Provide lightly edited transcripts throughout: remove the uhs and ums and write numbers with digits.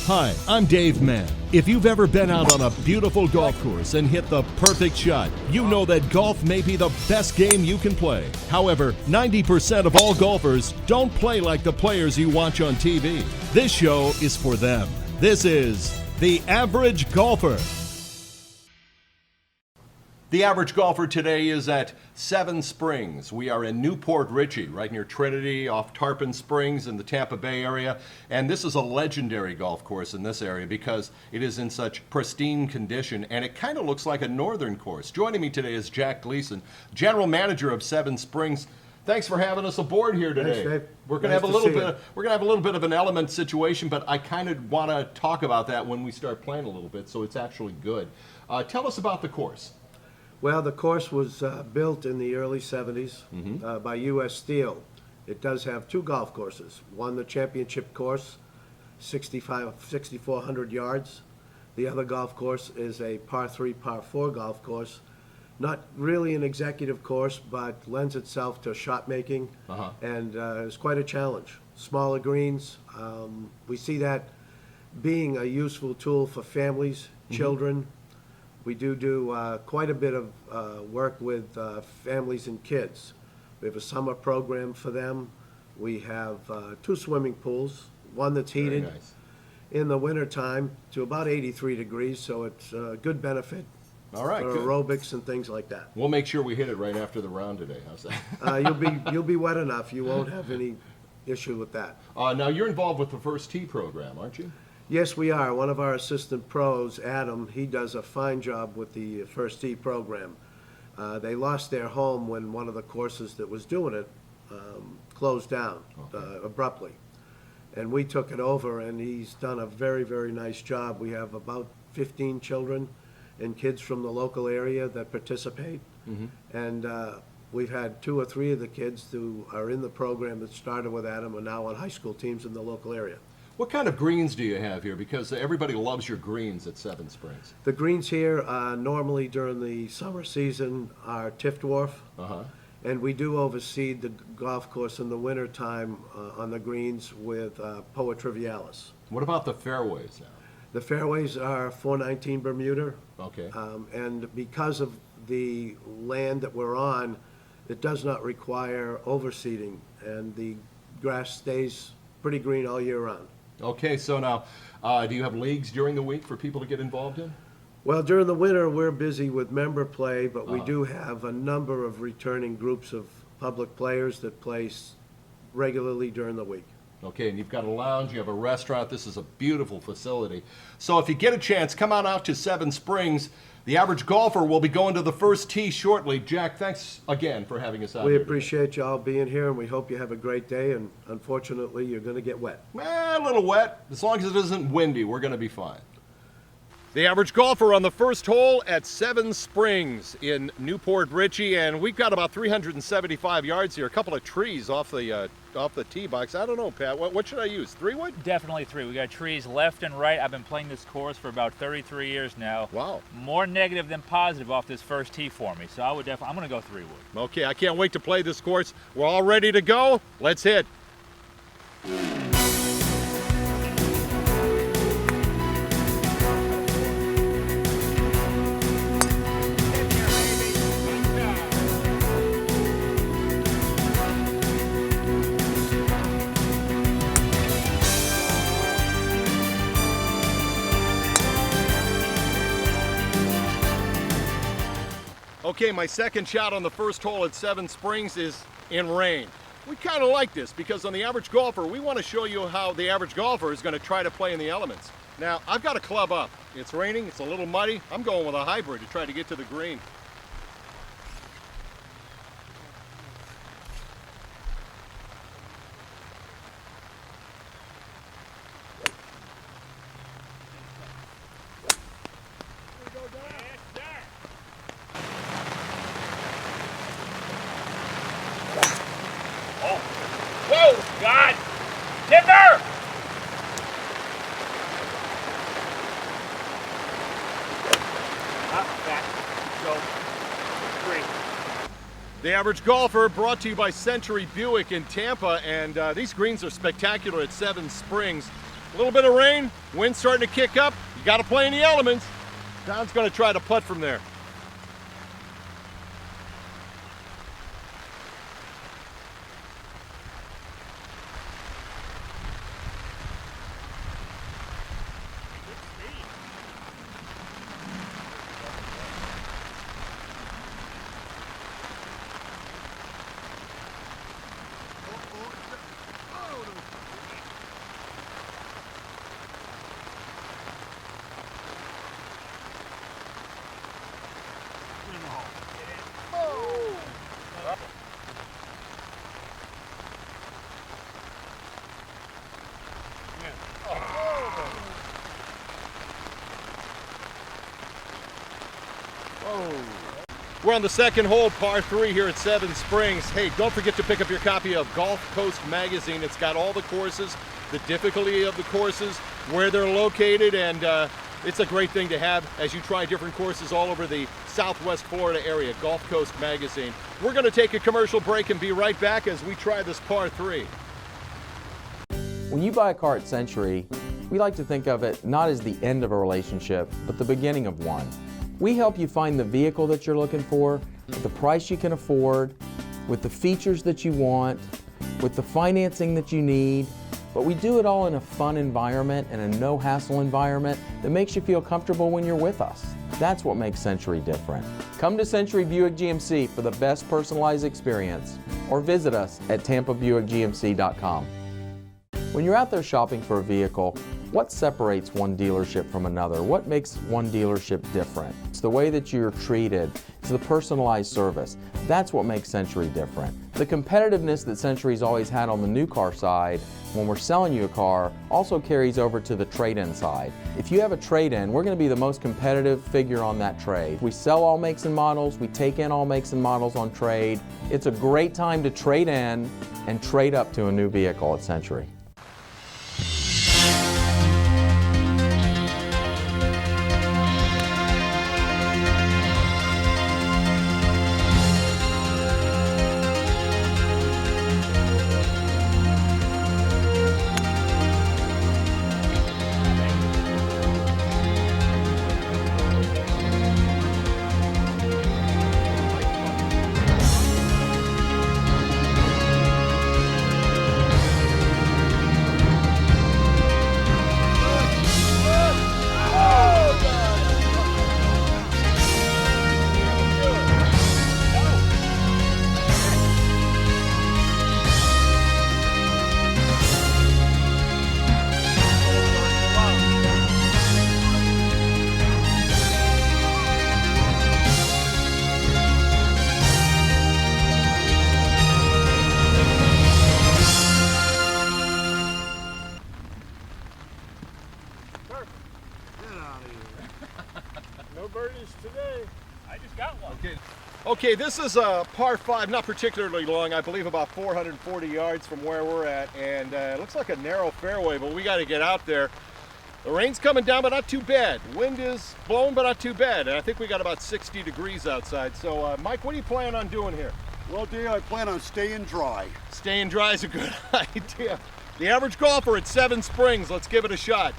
Hi, I'm Dave Mann. If you've ever been out on a beautiful golf course and hit the perfect shot, you know that golf may be the best game you can play. However, 90% of all golfers don't play like the players you watch on TV. This show is for them. This is The Average Golfer. The Average Golfer today is at Seven Springs. We are in Newport Richey, right near Trinity, off Tarpon Springs in the Tampa Bay area. And this is a legendary golf course in this area because it is in such pristine condition, and it kind of looks like a northern course. Joining me today is Jack Gleason, General Manager of Seven Springs. Thanks for having us aboard here today. Thanks, Dave. We're going to have a little bit of an element situation, but I kind of want to talk about that when we start playing a little bit, so it's actually good. Tell us about the course. Well, the course was built in the early 70s by U.S. Steel. It does have two golf courses. One, the championship course, 6,400 yards. The other golf course is a par 3, par 4 golf course. Not really an executive course, but lends itself to shot making, and it's quite a challenge. Smaller greens. We see that being a useful tool for families, children. We do quite a bit of work with families and kids. We have a summer program for them. We have two swimming pools, one that's heated in the wintertime to about 83 degrees, so it's a good benefit All right, for good. aerobics and things like that. We'll make sure we hit it right after the round today. How's that? You'll be wet enough. You won't have any issue with that. Now, you're involved with the First Tee program, aren't you? Yes, we are. One of our assistant pros, Adam, he does a fine job with the First Tee program. They lost their home when one of the courses that was doing it closed down abruptly. And we took it over, and he's done a very, very nice job. We have about 15 children and kids from the local area that participate. And we've had 2 or 3 of the kids who are in the program that started with Adam are now on high school teams in the local area. What kind of greens do you have here? Because everybody loves your greens at Seven Springs. The greens here normally during the summer season are Tiff Dwarf, and we do overseed the golf course in the wintertime on the greens with Poa Trivialis. What about the fairways now? The fairways are 419 Bermuda, Okay. and because of the land that we're on, it does not require overseeding, and the grass stays pretty green all year round. Okay, so now, do you have leagues during the week for people to get involved in? Well, during the winter, we're busy with member play, but we do have a number of returning groups of public players that play regularly during the week. Okay, and you've got a lounge, you have a restaurant. This is a beautiful facility. So if you get a chance, come on out to Seven Springs. The Average Golfer will be going to the First Tee shortly. Jack, thanks again for having us out We here appreciate y'all being here, and we hope you have a great day, and unfortunately, you're going to get wet. A little wet. As long as it isn't windy, we're going to be fine. The Average Golfer on the first hole at Seven Springs in Newport Richey, and we've got about 375 yards here. A couple of trees off the tee box. I don't know, Pat. What should I use? 3-wood? Definitely 3. We got trees left and right. I've been playing this course for about 33 years now. Wow. More negative than positive off this first tee for me. So I'm going to go 3-wood. Okay, I can't wait to play this course. We're all ready to go. Let's hit. Okay, my second shot on the first hole at Seven Springs is in rain. We kind of like this because on The Average Golfer, we want to show you how the average golfer is going to try to play in the elements. Now, I've got a club up. It's raining, it's a little muddy. I'm going with a hybrid to try to get to the green. Whoa, God! Timber! The Average Golfer brought to you by Century Buick in Tampa, and these greens are spectacular at Seven Springs. A little bit of rain, wind starting to kick up. You got to play in the elements. Don's going to try to putt from there. We're on the second hole, par 3 here at Seven Springs. Hey, don't forget to pick up your copy of Gulf Coast Magazine. It's got all the courses, the difficulty of the courses, where they're located, and it's a great thing to have as you try different courses all over the Southwest Florida area. Gulf Coast Magazine. We're going to take a commercial break and be right back as we try this par 3. When you buy a car at Century, we like to think of it not as the end of a relationship, but the beginning of one. We help you find the vehicle that you're looking for, at the price you can afford, with the features that you want, with the financing that you need, but we do it all in a fun environment and a no-hassle environment that makes you feel comfortable when you're with us. That's what makes Century different. Come to Century Buick GMC for the best personalized experience, or visit us at tampabuickgmc.com. When you're out there shopping for a vehicle, what separates one dealership from another? What makes one dealership different? It's the way that you're treated. It's the personalized service. That's what makes Century different. The competitiveness that Century's always had on the new car side, when we're selling you a car, also carries over to the trade-in side. If you have a trade-in, we're going to be the most competitive figure on that trade. We sell all makes and models. We take in all makes and models on trade. It's a great time to trade in and trade up to a new vehicle at Century. No birdies today. I just got one. Okay, this is a par 5, not particularly long. I believe about 440 yards from where we're at, and it looks like a narrow fairway, but we got to get out there. The rain's coming down, but not too bad. Wind is blowing, but not too bad. And I think we got about 60 degrees outside. So, Mike, what do you plan on doing here? Well, dear, I plan on staying dry. Staying dry is a good idea. The average golfer at Seven Springs. Let's give it a shot.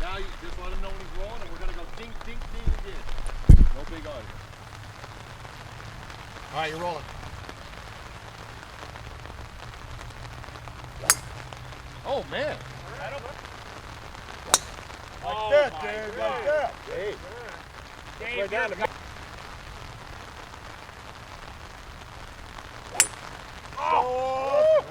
Now you just let him know when he's rolling, and we're going to go ding, ding, ding again. No big audio. All right, you're rolling. Oh, man. Like that, Dave, like that. Hey. Dave, down you're- Oh,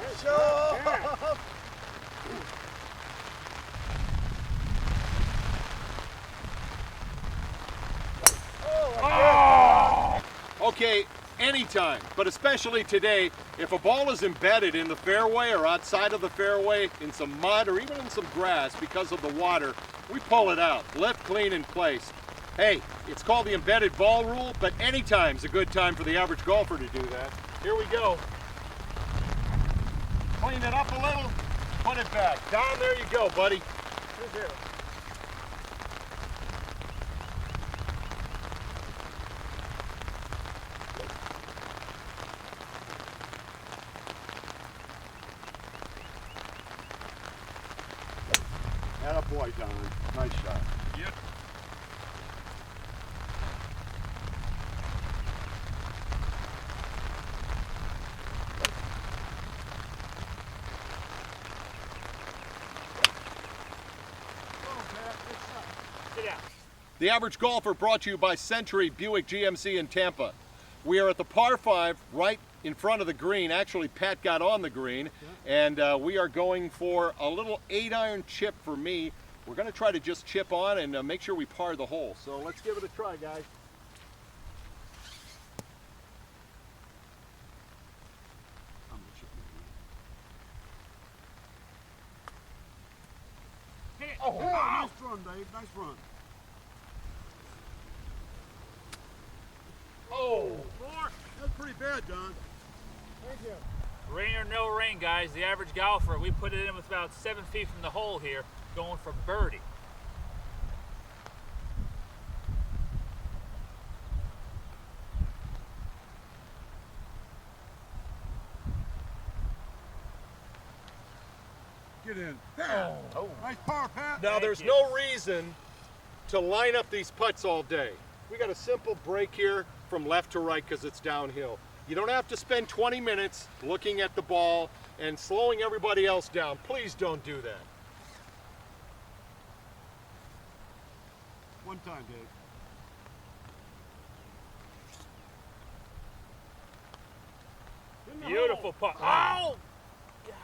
Okay, anytime, but especially today, if a ball is embedded in the fairway or outside of the fairway, in some mud or even in some grass because of the water, we pull it out, left, clean, in place. Hey, it's called the embedded ball rule, but anytime's a good time for the average golfer to do that. Here we go. Clean it up a little, put it back. Down, there you go, buddy. Attaboy, Don. Nice shot. Yep. Sit down. The Average Golfer brought to you by Century Buick GMC in Tampa. We are at the par 5 right in front of the green. Actually, Pat got on the green, and we are going for a little 8-iron chip for me. We're going to try to just chip on and make sure we par the hole. So let's give it a try, guys. I'm the chip man. Oh, wow. Nice run, Dave. Nice run. Oh, That's pretty bad, Don. Thank you. rain or no rain, guys, the average golfer, we put it in with about 7 feet from the hole here, going for birdie. Get in. There. Oh. Nice par, Pat. Now, Thank there's you. no reason to line up these putts all day. We got a simple break here from left to right because it's downhill. You don't have to spend 20 minutes looking at the ball and slowing everybody else down. Please don't do that. One time, Dave. In the Beautiful hole. putt. Oh, gosh.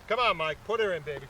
Come on, Mike, put her in, baby.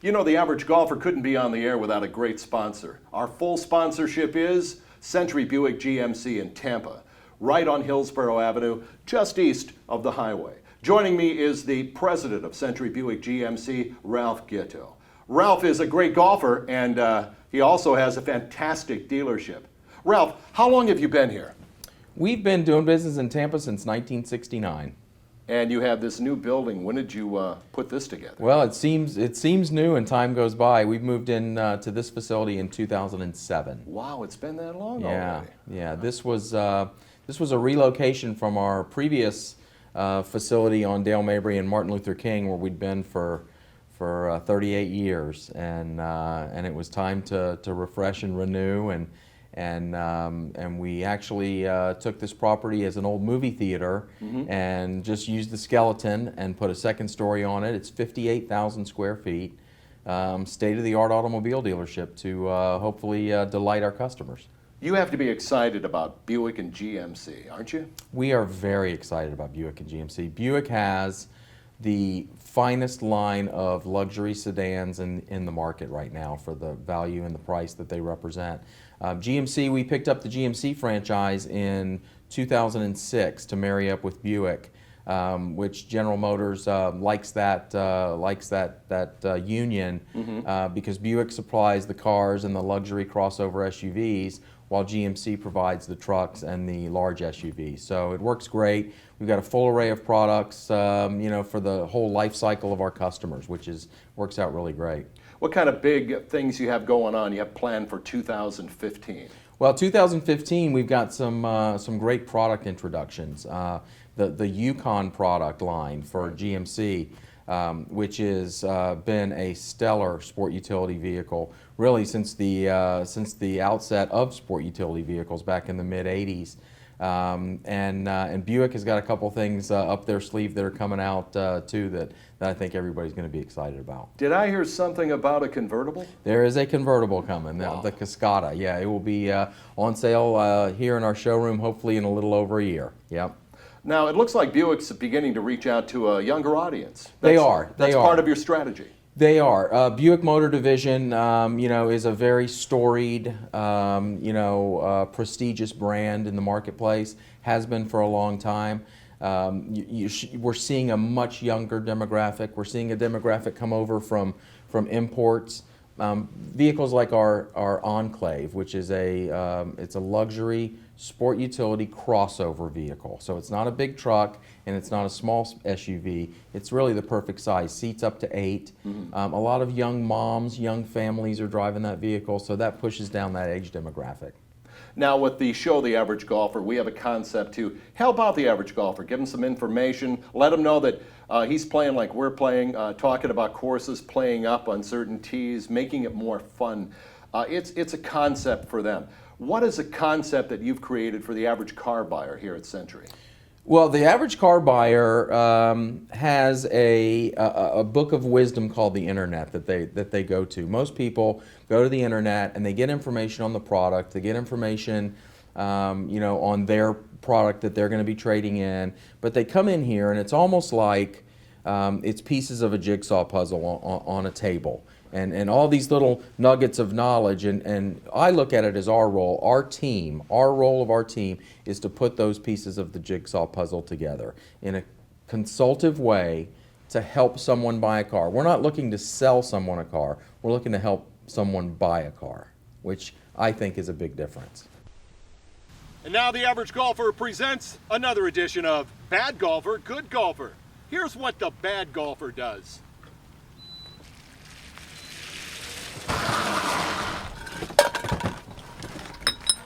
You know, the Average Golfer couldn't be on the air without a great sponsor. Our full sponsorship is Century Buick GMC in Tampa, right on Hillsborough Avenue, just east of the highway. Joining me is the president of Century Buick GMC, Ralph Gitto. Ralph is a great golfer, and he also has a fantastic dealership. Ralph, how long have you been here? We've been doing business in Tampa since 1969. And you have this new building. When did you put this together? Well, it seems new, and time goes by. We've moved in to this facility in 2007. Wow, it's been that long Yeah, already. yeah. This was a relocation from our previous facility on Dale Mabry and Martin Luther King, where we'd been for 38 years, and it was time to refresh and renew, and we actually took this property as an old movie theater and just used the skeleton and put a second story on it. It's 58,000 square feet, state-of-the-art automobile dealership to hopefully delight our customers. You have to be excited about Buick and GMC, aren't you? We are very excited about Buick and GMC. Buick has the finest line of luxury sedans in the market right now for the value and the price that they represent. GMC, we picked up the GMC franchise in 2006 to marry up with Buick, which General Motors likes that union because Buick supplies the cars and the luxury crossover SUVs, while GMC provides the trucks and the large SUVs. So it works great. We've got a full array of products, for the whole life cycle of our customers, which works out really great. What kind of big things you have going on you have planned for 2015? Well, 2015, we've got some great product introductions. The Yukon product line for GMC, which has been a stellar sport utility vehicle, really since the outset of sport utility vehicles back in the mid '80s. And Buick has got a couple things up their sleeve that are coming out too that I think everybody's going to be excited about. Did I hear something about a convertible? There is a convertible coming, the Cascada. Yeah, it will be on sale here in our showroom hopefully in a little over a year. Yep. Now, it looks like Buick's beginning to reach out to a younger audience. They are. That's part of your strategy. They are. Buick Motor Division, is a very storied, prestigious brand in the marketplace. Has been for a long time. We're seeing a much younger demographic. We're seeing a demographic come over from imports. Vehicles like our Enclave, which is it's a luxury sport utility crossover vehicle. So it's not a big truck and it's not a small SUV. It's really the perfect size. Seats up to 8. A lot of young moms, young families are driving that vehicle, so that pushes down that age demographic. Now, with the show The Average Golfer, we have a concept to help out the average golfer, give him some information, let him know that he's playing like we're playing, talking about courses, playing up on certain tees, making it more fun. It's a concept for them. What is a concept that you've created for the average car buyer here at Century? Well, the average car buyer has a book of wisdom called the internet that they go to. Most people go to the internet and they get information on the product. They get information, on their product that they're going to be trading in. But they come in here and it's almost like it's pieces of a jigsaw puzzle on a table. And all these little nuggets of knowledge, and I look at it as our role, our role of our team is to put those pieces of the jigsaw puzzle together in a consultative way to help someone buy a car. We're not looking to sell someone a car, we're looking to help someone buy a car, which I think is a big difference. And now The Average Golfer presents another edition of Bad Golfer, Good Golfer. Here's what the bad golfer does.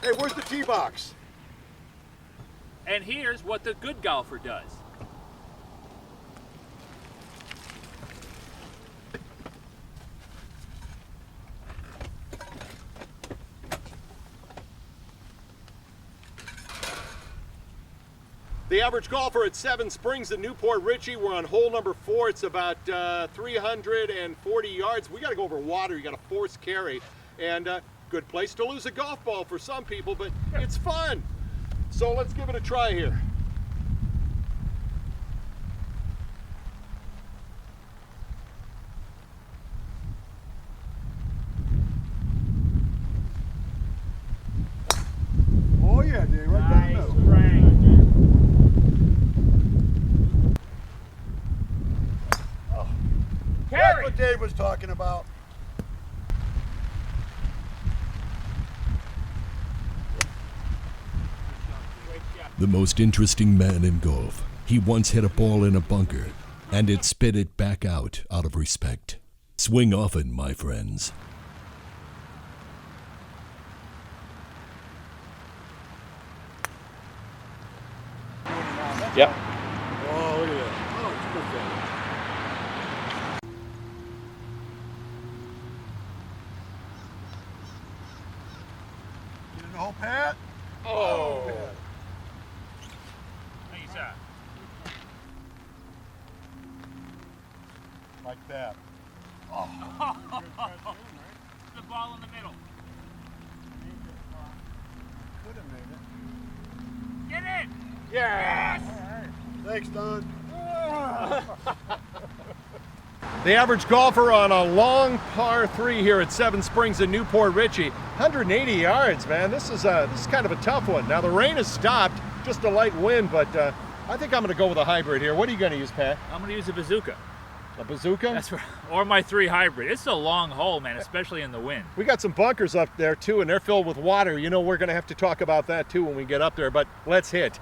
Hey, where's the tee box? And here's what the good golfer does. The Average Golfer at Seven Springs in Newport Richey. We're on hole number 4. It's about 340 yards. We got to go over water. You got to force carry. And good place to lose a golf ball for some people, but it's fun. So let's give it a try here. Oh yeah, Dave, right down the Nice middle. range. That's Carry. what Dave was talking about. The most interesting man in golf. He once hit a ball in a bunker, and it spit it back out of respect. Swing often, my friends. Yep. Oh, look at that. Oh, it's good thing. Get in the hole, Pat. Oh. Nice shot. Like that. The ball in the middle. Could have made it. Get in. Yes. Thanks, Don. The Average Golfer on a long par 3 here at Seven Springs in Newport Richey. 180 yards, man. This is kind of a tough one. Now the rain has stopped, just a light wind, but I think I'm going to go with a hybrid here. What are you going to use, Pat? I'm gonna use a bazooka. A bazooka? That's for, or my 3 hybrid. It's a long hole, man, especially in the wind. We got some bunkers up there too, and they're filled with water. You know, we're going to have to talk about that too when we get up there, but let's hit.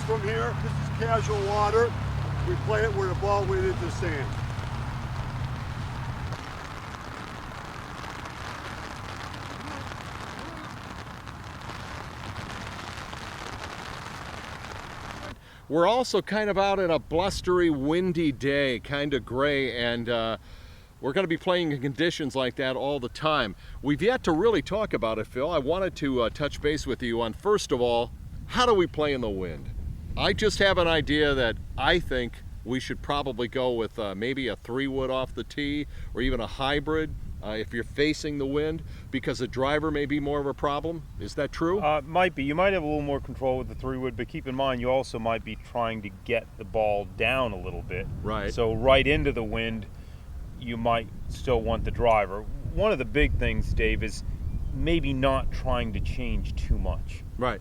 from here. This is casual water. We play it where the ball went into the sand. We're also kind of out in a blustery, windy day, kind of gray, and we're going to be playing in conditions like that all the time. We've yet to really talk about it, Phil. I wanted to touch base with you on, first of all, how do we play in the wind? I just have an idea that I think we should probably go with maybe a 3-wood off the tee, or even a hybrid if you're facing the wind, because the driver may be more of a problem. Is that true? Might be. You might have a little more control with the 3-wood, but keep in mind you also might be trying to get the ball down a little bit. Right. So right into the wind, you might still want the driver. One of the big things, Dave, is maybe not trying to change too much. Right.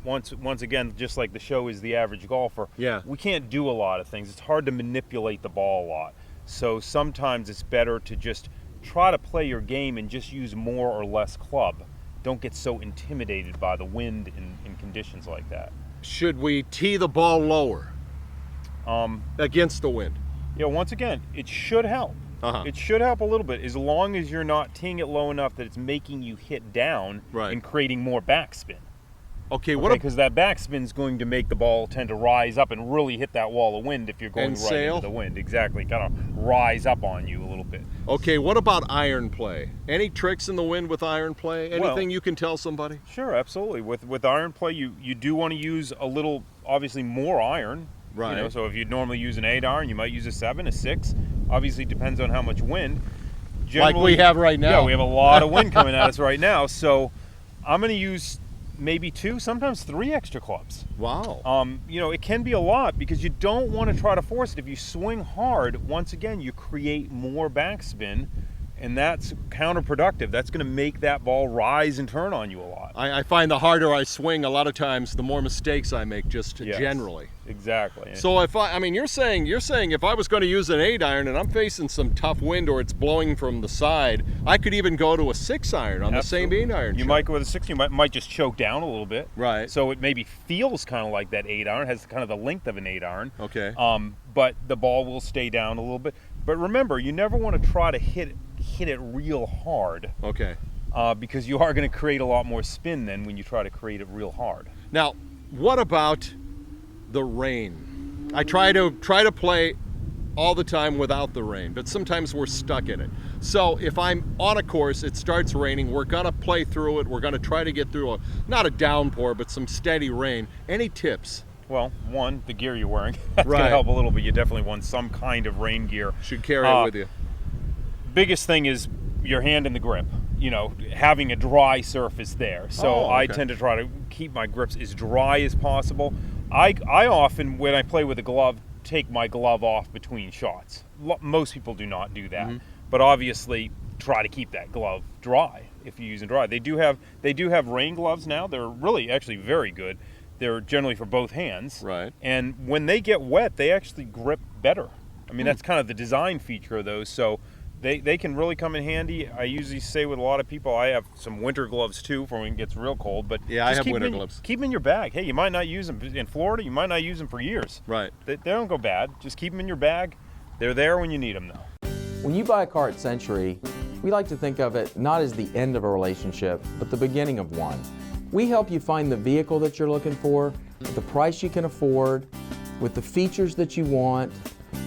Once again, just like the show is the average golfer, Yeah. we can't do a lot of things. It's hard to manipulate the ball a lot. So sometimes it's better to just try to play your game and just use more or less club. Don't get so intimidated by the wind in conditions like that. Should we tee the ball lower against the wind? Once again, it should help. It should help a little bit, as long as you're not teeing it low enough that it's making you hit down Right. and creating more backspin. Okay, what Because that backspin is going to make the ball tend to rise up and really hit that wall of wind if you're going And right sail? into the wind. Exactly, kind of rise up on you a little bit. Okay, what about iron play? Any tricks in the wind with iron play? Anything Well- you can tell somebody? Sure, absolutely. With iron play, you do want to use a little, obviously more iron. Right. So if you normally use an 8 iron, you might use a 7, a 6. Obviously, depends on how much wind. Like we have right now. Yeah, we have a lot of wind coming at us right now. So I'm going to use maybe 2, sometimes 3 extra clubs. Wow. It can be a lot because you don't want to try to force it. If you swing hard, once again, you create more backspin, and that's counterproductive. That's going to make that ball rise and turn on you a lot. I find the harder I swing, a lot of times, the more mistakes I make, just Yes, generally. Exactly. So if you're saying if I was going to use an 8 iron and I'm facing some tough wind or it's blowing from the side, I could even go to a 6 iron on the same 8 iron. You shot. might go with a 6. You might just choke down a little bit. Right. So it maybe feels kind of like that 8 iron, has kind of the length of an 8 iron. Okay. But the ball will stay down a little bit. But remember, you never want to try to hit it real hard. Okay. Because you are going to create a lot more spin then when you try to create it real hard. Now, what about the rain? I try to play all the time without the rain, but sometimes we're stuck in it. So if I'm on a course, it starts raining, we're gonna play through it, we're gonna try to get through not a downpour, but some steady rain. Any tips? Well, one, the gear you're wearing. That's going Right. to help a little bit. You definitely want some kind of rain gear. Should carry it with you. Biggest thing is your hand in the grip. Having a dry surface there. So Oh, I okay. tend to try to keep my grips as dry as possible. I often, when I play with a glove, take my glove off between shots. Most people do not do that. Mm-hmm. But obviously, try to keep that glove dry if you're using dry. They do have rain gloves now. They're really actually very good. They're generally for both hands. Right. And when they get wet, they actually grip better. I mean, that's kind of the design feature of those. So they can really come in handy. I usually say with a lot of people, I have some winter gloves too for when it gets real cold. But Yeah, I just have keep winter them in- gloves. Keep them in your bag. Hey, you might not use them in Florida. You might not use them for years. Right. They don't go bad. Just keep them in your bag. They're there when you need them, though. When you buy a car at Century, we like to think of it not as the end of a relationship, but the beginning of one. We help you find the vehicle that you're looking for, at the price you can afford, with the features that you want,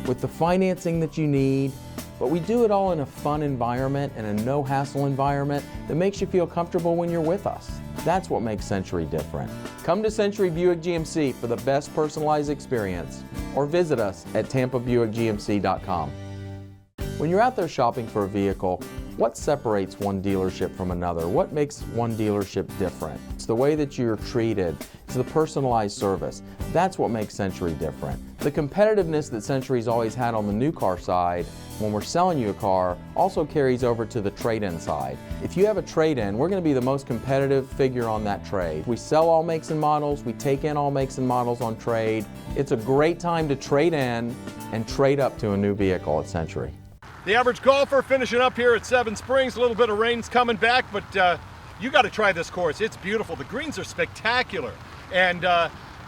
with the financing that you need, but we do it all in a fun environment and a no-hassle environment that makes you feel comfortable when you're with us. That's what makes Century different. Come to Century Buick GMC for the best personalized experience, or visit us at tampabuickgmc.com. When you're out there shopping for a vehicle, what separates one dealership from another? What makes one dealership different? It's the way that you're treated. It's the personalized service. That's what makes Century different. The competitiveness that Century's always had on the new car side, when we're selling you a car, also carries over to the trade-in side. If you have a trade-in, we're going to be the most competitive figure on that trade. We sell all makes and models. We take in all makes and models on trade. It's a great time to trade in and trade up to a new vehicle at Century. The average golfer finishing up here at Seven Springs. A little bit of rain's coming back, but you got to try this course. It's beautiful. The greens are spectacular. And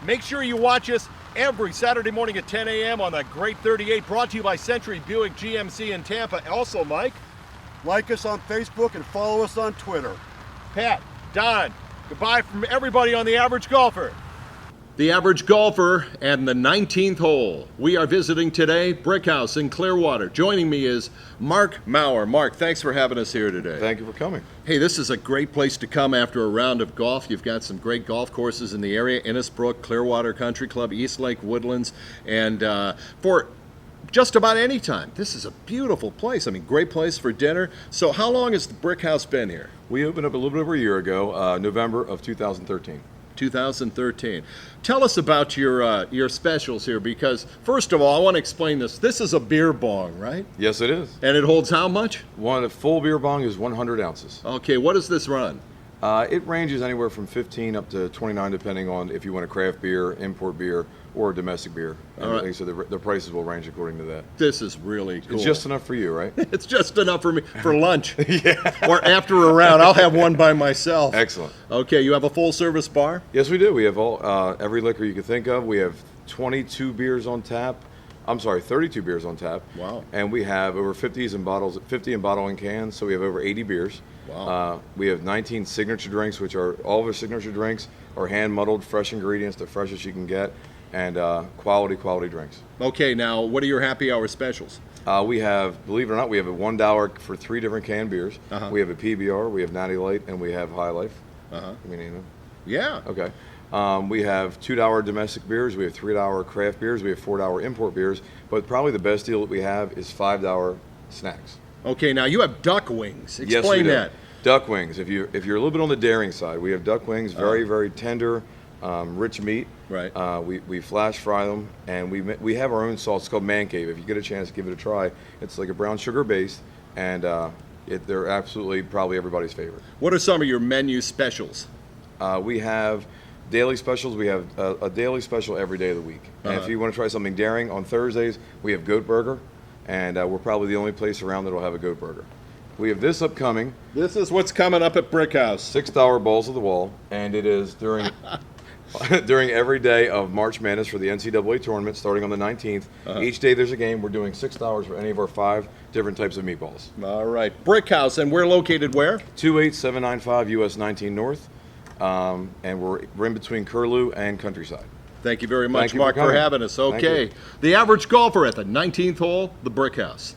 Make sure you watch us every Saturday morning at 10 a.m. on the Great 38, brought to you by Century Buick GMC in Tampa. Also, Mike, Like us on Facebook and follow us on Twitter. Pat, Don, goodbye from everybody on The Average Golfer. The Average Golfer and the 19th hole. We are visiting today Brick House in Clearwater. Joining me is Mark Maurer. Mark, thanks for having us here today. Thank you for coming. Hey, this is a great place to come after a round of golf. You've got some great golf courses in the area, Innisbrook, Clearwater Country Club, Eastlake Woodlands, and for just about any time. This is a beautiful place. I mean, great place for dinner. So how long has the Brick House been here? We opened up a little bit over a year ago, November of 2013. 2013. Tell us about your specials here, because first of all, I want to explain this. This is a beer bong, right? Yes, it is. And it holds how much? One full beer bong is 100 ounces. Okay, what does this run? It ranges anywhere from 15 up to 29, depending on if you want a craft beer, import beer, or domestic beer. All right. So the prices will range according to that. This is really cool. It's just enough for you, right? It's just enough for me for lunch. Yeah. Or after a round, I'll have one by myself. Excellent. Okay, you have a full service bar? Yes, we do. We have all every liquor you could think of. We have 22 beers on tap. I'm sorry, 32 beers on tap. Wow. And we have over 50 in bottling cans, so we have over 80 beers. Wow. We have 19 signature drinks, which are all of our signature drinks are hand muddled, fresh ingredients, the freshest you can get, and quality drinks. Okay, now what are your happy hour specials? We have, believe it or not, we have a $1 for 3 different canned beers. Uh-huh. We have a PBR, we have Natty Light, and we have High Life. Uh-huh. I mean, you know. Yeah. Okay. We have $2 domestic beers. We have $3 craft beers. We have $4 import beers. But probably the best deal that we have is $5 snacks. Okay, now you have duck wings. Yes, we Explain do. that. Duck wings. If you're a little bit on the daring side, we have duck wings. Very tender, rich meat. Right. We flash fry them, and we have our own sauce. It's called Man Cave. If you get a chance, give it a try. It's like a brown sugar base, and they're absolutely probably everybody's favorite. What are some of your menu specials? We have daily specials. We have a daily special every day of the week. And if you want to try something daring, on Thursdays we have goat burger, and we're probably the only place around that will have a goat burger. We have this upcoming, This is what's coming up at Brick House. $6 balls of the wall, and it is during during every day of March Madness for the NCAA tournament, starting on the 19th. Each day there's a game. We're doing $6 for any of our 5 different types of meatballs. All right, Brick House, and we're located where? 28795 US 19 North, and we're in between Curlew and Countryside. Thank you very much, Thank you for Mark, for coming. having us. Thank Okay, you. the Average Golfer at the 19th hole, the Brick House.